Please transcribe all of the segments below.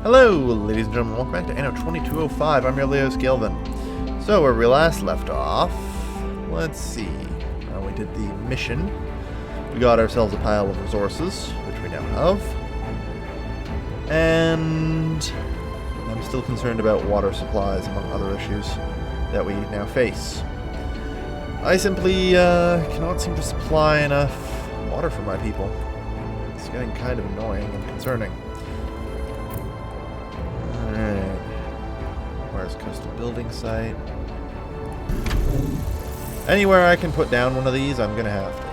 Hello, ladies and gentlemen, welcome back to Anno 2205. I'm your Leos Galvin. So, where we last left off, let's see. We did the mission. We got ourselves a pile of resources, which we now have. And I'm still concerned about water supplies, among other issues that we now face. I simply cannot seem to supply enough water for my people. It's getting kind of annoying and concerning. Alright. Where's coastal building site? Anywhere I can put down one of these, I'm gonna have to.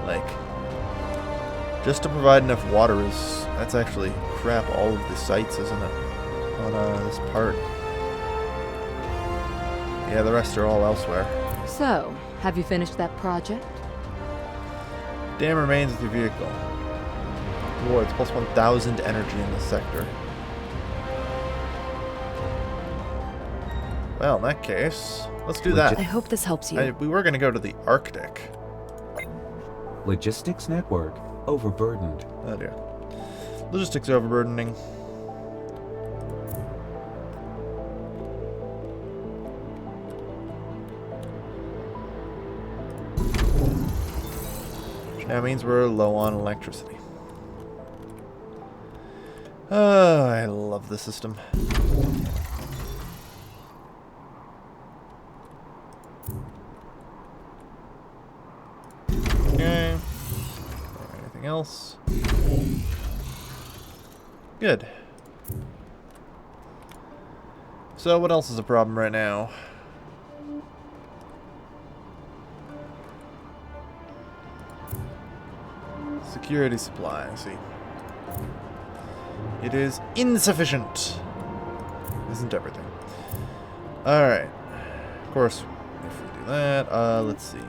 Like, just to provide enough water is... That's actually crap all of the sites, isn't it? On this part. Yeah, the rest are all elsewhere. So, have you finished that project? Dam remains with your vehicle. Rewards plus 1,000 energy in this sector. Well, in that case, let's do that. I hope this helps you. We were going to go to the Arctic. Logistics network overburdened. Oh dear. Logistics overburdening. Which now means we're low on electricity. Oh, I love the system. Okay. Anything else? Good. So what else is a problem right now? Security supply, I see. It is insufficient. Isn't everything. Alright. Of course, if we do that, let's see.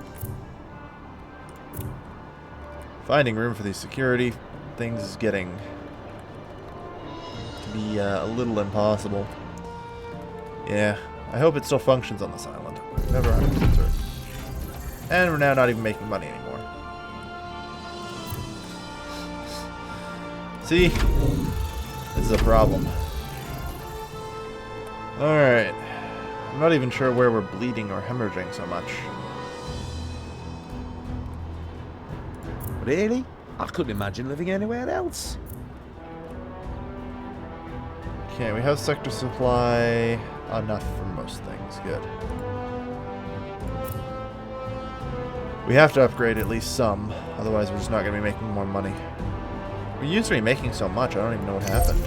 Finding room for these security things is getting to be a little impossible. Yeah, I hope it still functions on this island. Never 100% certain. And we're now not even making money anymore. See? This is a problem. Alright. I'm not even sure where we're bleeding or hemorrhaging so much. Really? I couldn't imagine living anywhere else. Okay, we have sector supply enough for most things. Good. We have to upgrade at least some, otherwise we're just not going to be making more money. We used to be making so much, I don't even know what happened.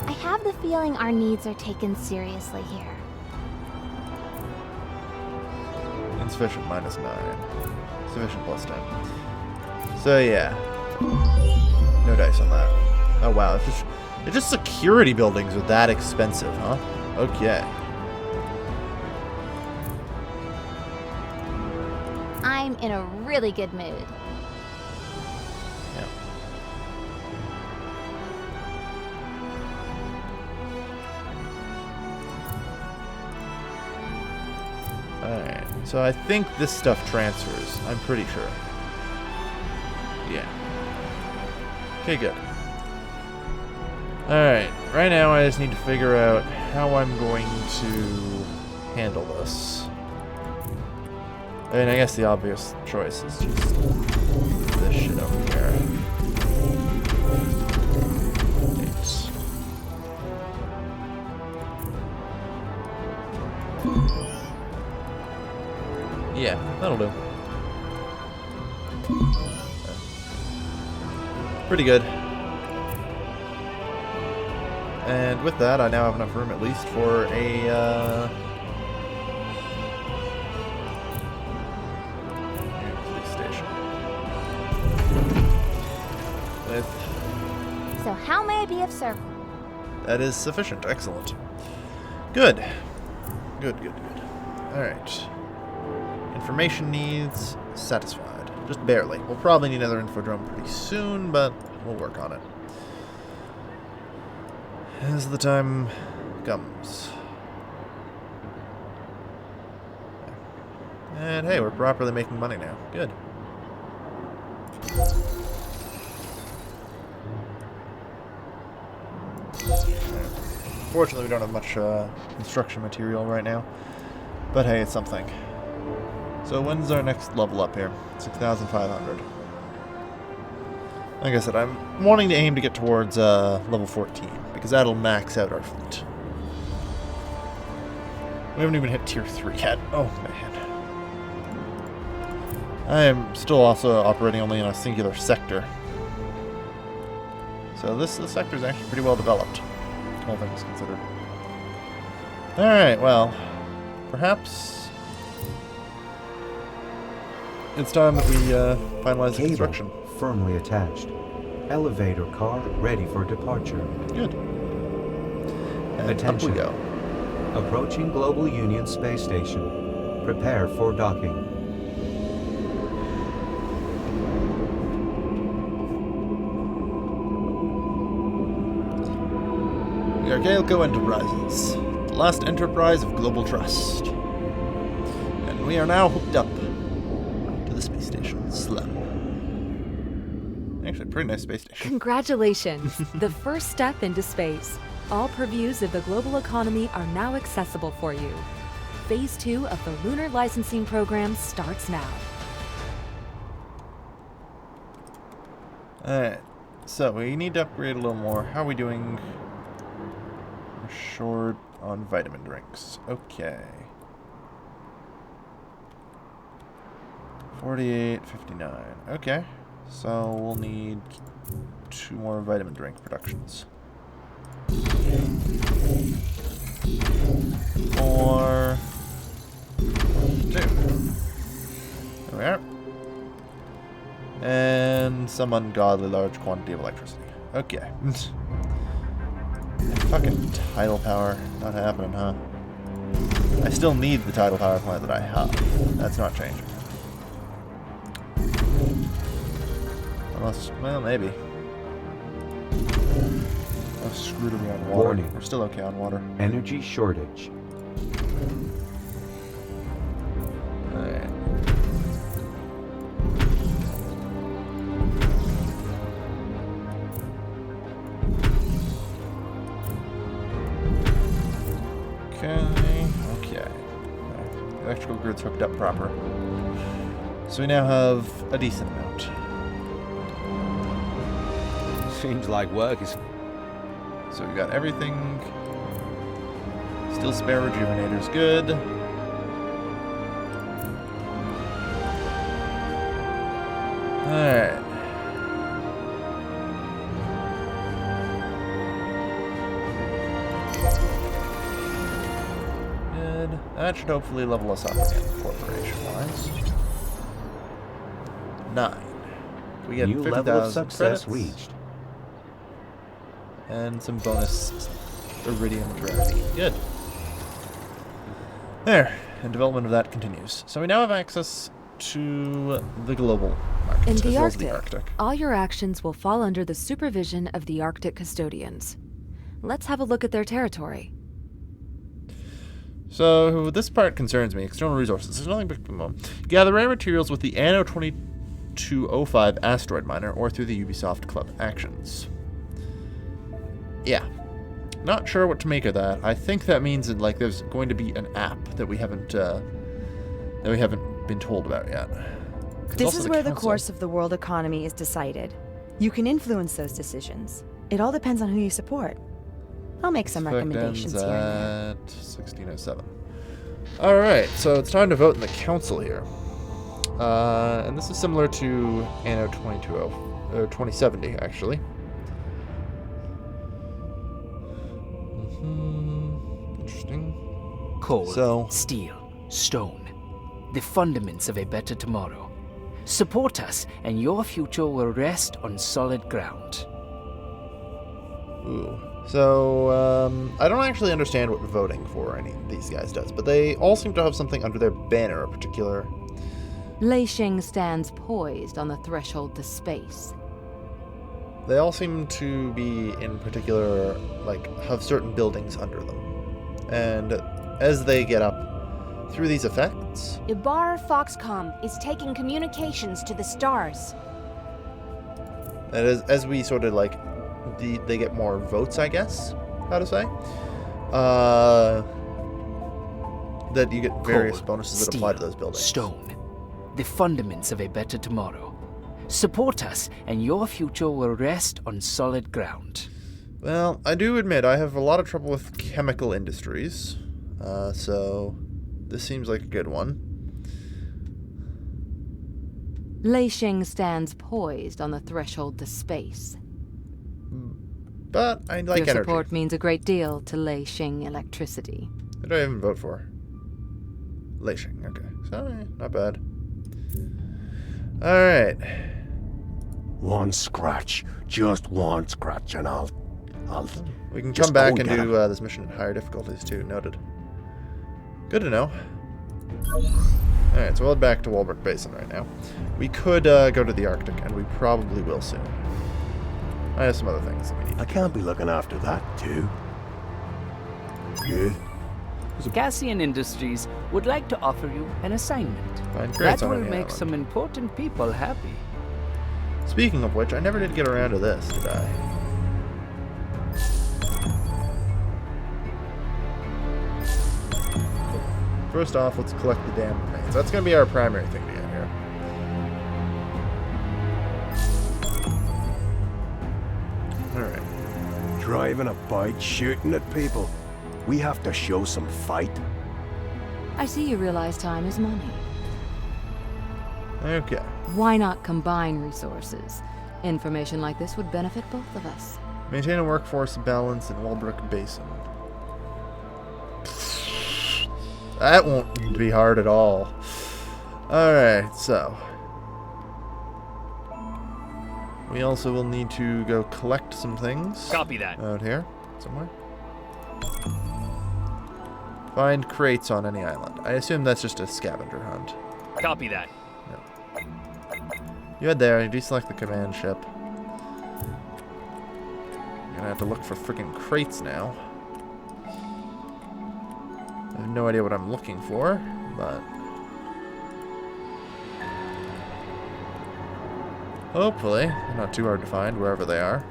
I have the feeling our needs are taken seriously here. Insufficient -9. Sufficient +10. So yeah. No dice on that. Oh wow, it's just security buildings are that expensive, huh? Okay. I'm in a really good mood. Yeah. Alright, so I think this stuff transfers. I'm pretty sure. Yeah. Okay, good. Alright, right now I just need to figure out how I'm going to handle this. I mean, I guess the obvious choice is just this shit over here. Thanks. Yeah, that'll do. Pretty good. And with that, I now have enough room at least for a police station. So how may I be of service? That is sufficient. Excellent. Good. Good. Alright. Information needs satisfied. Just barely. We'll probably need another infodrome pretty soon, but we'll work on it as the time comes. And hey, we're properly making money now. Good. Unfortunately, we don't have much construction material right now. But hey, it's something. So when's our next level up here? 6,500. Like I said, I'm wanting to aim to get towards level 14, because that'll max out our fleet. We haven't even hit tier 3 yet. Oh, man. I am still also operating only in a singular sector. So this sector is actually pretty well developed, all things considered. Alright, well, perhaps it's time that we finalize the construction. Firmly attached. Elevator car ready for departure. Good. And Attention. up we go. Approaching Global Union Space Station. Prepare for docking. We are Galeco Enterprises, the last enterprise of global trust. And we are now hooked up to the space station, Slum. Actually, pretty nice space station. Congratulations! The first step into space. All purviews of the global economy are now accessible for you. Phase 2 of the Lunar licensing program starts now. Alright, so we need to upgrade a little more. How are we doing? We're short on vitamin drinks. Okay. 48.59. Okay. So we'll need 2 more vitamin drink productions. 4. 2. There we are. And some ungodly large quantity of electricity. Okay. Fucking tidal power. Not happening, huh? I still need the tidal power plant that I have. That's not changing. Unless, well, maybe. Oh, screwed me on water. Warning. We're still okay on water. Energy shortage. Alright. Okay. Electrical grid's hooked up proper. So we now have a decent amount. Seems like work is... So we got everything. Still spare rejuvenators, good. Alright. Good. That should hopefully level us up again, corporation-wise. 9. We get New level of 50,000 success credits. reached. And some bonus iridium rarity. Good. There. And development of that continues. So we now have access to the global market, In as the well as Arctic, the Arctic. all your actions will fall under the supervision of the Arctic custodians. Let's have a look at their territory. So this part concerns me. External resources. There's nothing but gather rare materials with the Anno 2205 asteroid miner or through the Ubisoft Club actions. Yeah. Not sure what to make of that. I think that means that there's going to be an app that we haven't been told about yet. This is where the course of the world economy is decided. You can influence those decisions. It all depends on who you support. I'll make some recommendations here and there. At 1607. Alright, so it's time to vote in the council here. And this is similar to Anno 2070, actually. Interesting. Coal, steel, stone. The fundaments of a better tomorrow. Support us, and your future will rest on solid ground. Ooh. So, I don't actually understand what voting for any of these guys does, but they all seem to have something under their banner, a particular... Leishing stands poised on the threshold to space. They all seem to be, in particular, have certain buildings under them. And as they get up through these effects... Ibar Foxcom is taking communications to the stars. And as we sort of, they get more votes, I guess, how to say. that you get various Coal, bonuses that steel, apply to those buildings. Stone. The fundaments of a better tomorrow. Support us, and your future will rest on solid ground. Well, I do admit I have a lot of trouble with chemical industries, so this seems like a good one. Leishing stands poised on the threshold to space. But I like Your energy. support means a great deal to Leishing Electricity. Who do I even vote for? Leishing, okay. So, not bad. Alright. One scratch, just one scratch, and I'll We can just come back go and get do 'em. this mission at higher difficulties too. Noted. Good to know. Alright, so we'll head back to Walbrook Basin right now. We could go to the Arctic, and we probably will soon. I have some other things that we need. I can't be looking after that too. Good. Cassian Industries would like to offer you an assignment. Find crates That on will any make island. some important people happy. Speaking of which, I never did get around to this, did I? First off, let's collect the damn remains. That's going to be our primary thing to get here. Alright. Driving a bike, shooting at people. We have to show some fight. I see you realize time is money. Okay. Why not combine resources? Information like this would benefit both of us. Maintain a workforce balance in Walbrook Basin. That won't be hard at all. Alright, so. We also will need to go collect some things. Copy that. Out here, somewhere. Find crates on any island. I assume that's just a scavenger hunt. Copy that. You head there, you deselect the command ship. You're gonna have to look for freaking crates now. I have no idea what I'm looking for, but hopefully they're not too hard to find wherever they are.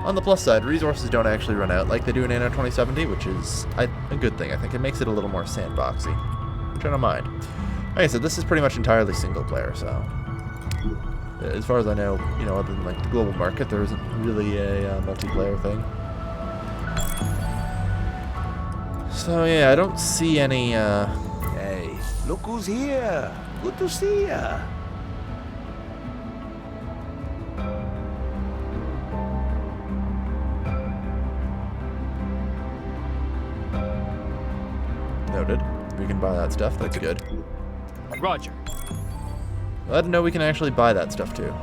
On the plus side, resources don't actually run out like they do in Anno 2070, which is a good thing. I think it makes it a little more sandboxy, which I don't mind. Like I said, this is pretty much entirely single player, so as far as I know, you know, other than like the global market, there isn't really a multiplayer thing. So yeah, I don't see any. Hey, look who's here. Good to see ya. Noted. We can buy that stuff. That's good. Roger. I didn't know we can actually buy that stuff too.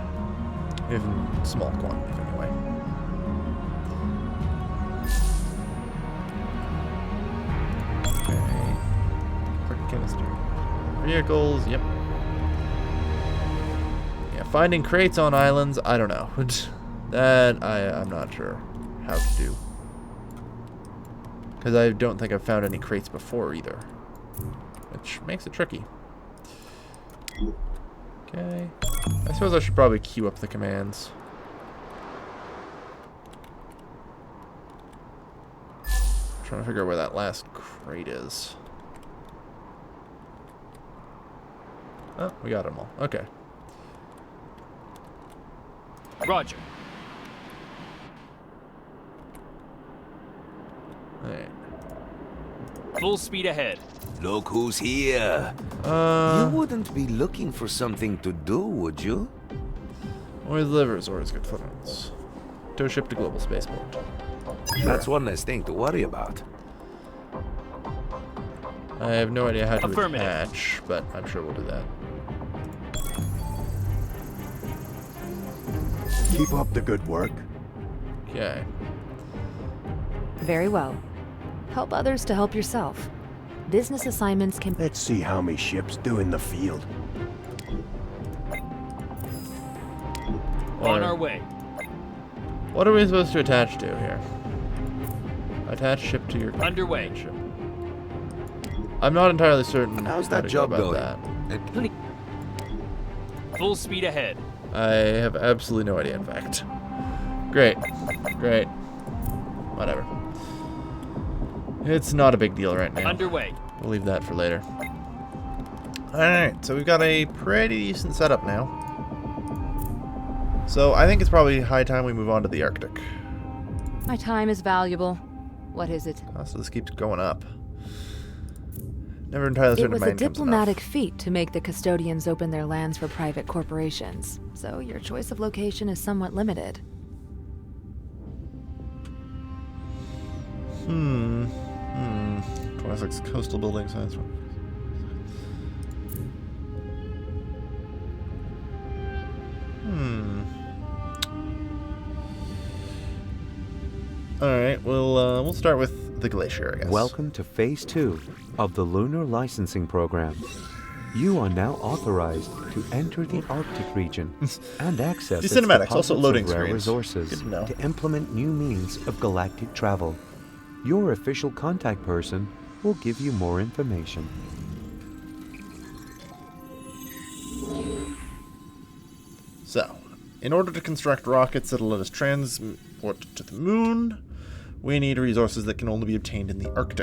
In small quantities, anyway. Okay. Quick canister. Vehicles, yep. Yeah, finding crates on islands, I don't know. That I'm not sure how to do. Because I don't think I've found any crates before either. Which makes it tricky. Okay. I suppose I should probably queue up the commands. Trying to figure out where that last crate is. Oh, we got them all. Okay. Roger. Alright. Full speed ahead. Look who's here. You wouldn't be looking for something to do, would you? Always delivers, always good footings. Tow ship to global spaceport. That's one less thing to worry about. I have no idea how to Affirmative. attach, but I'm sure we'll do that. Keep up the good work. Okay. Very well. Help others to help yourself. Business assignments can... Let's see how my ships do in the field. On our way. What are we supposed to attach to here? Attach ship to your Underway. ship. I'm not entirely certain How's how that to job go going? about that. Full speed ahead. I have absolutely no idea, in fact. Great. Great. Whatever. It's not a big deal right now. Underway. We'll leave that for later. Alright, so we've got a pretty decent setup now. So I think it's probably high time we move on to the Arctic. My time is valuable. What is it? Oh, so this keeps going up. Never entirely It certain was my a income's diplomatic enough. feat to make the custodians open their lands for private corporations, so your choice of location is somewhat limited. Hmm. 26 coastal building sites. Alright, we'll start with the glacier, I guess. Welcome to Phase 2 of the Lunar Licensing Program. You are now authorized to enter the Arctic region and access The its cinematics, deposits also loading of rare screens. resources Good to know. to implement new means of galactic travel. Your official contact person will give you more information. So, in order to construct rockets that'll let us transport to the moon, we need resources that can only be obtained in the Arctic.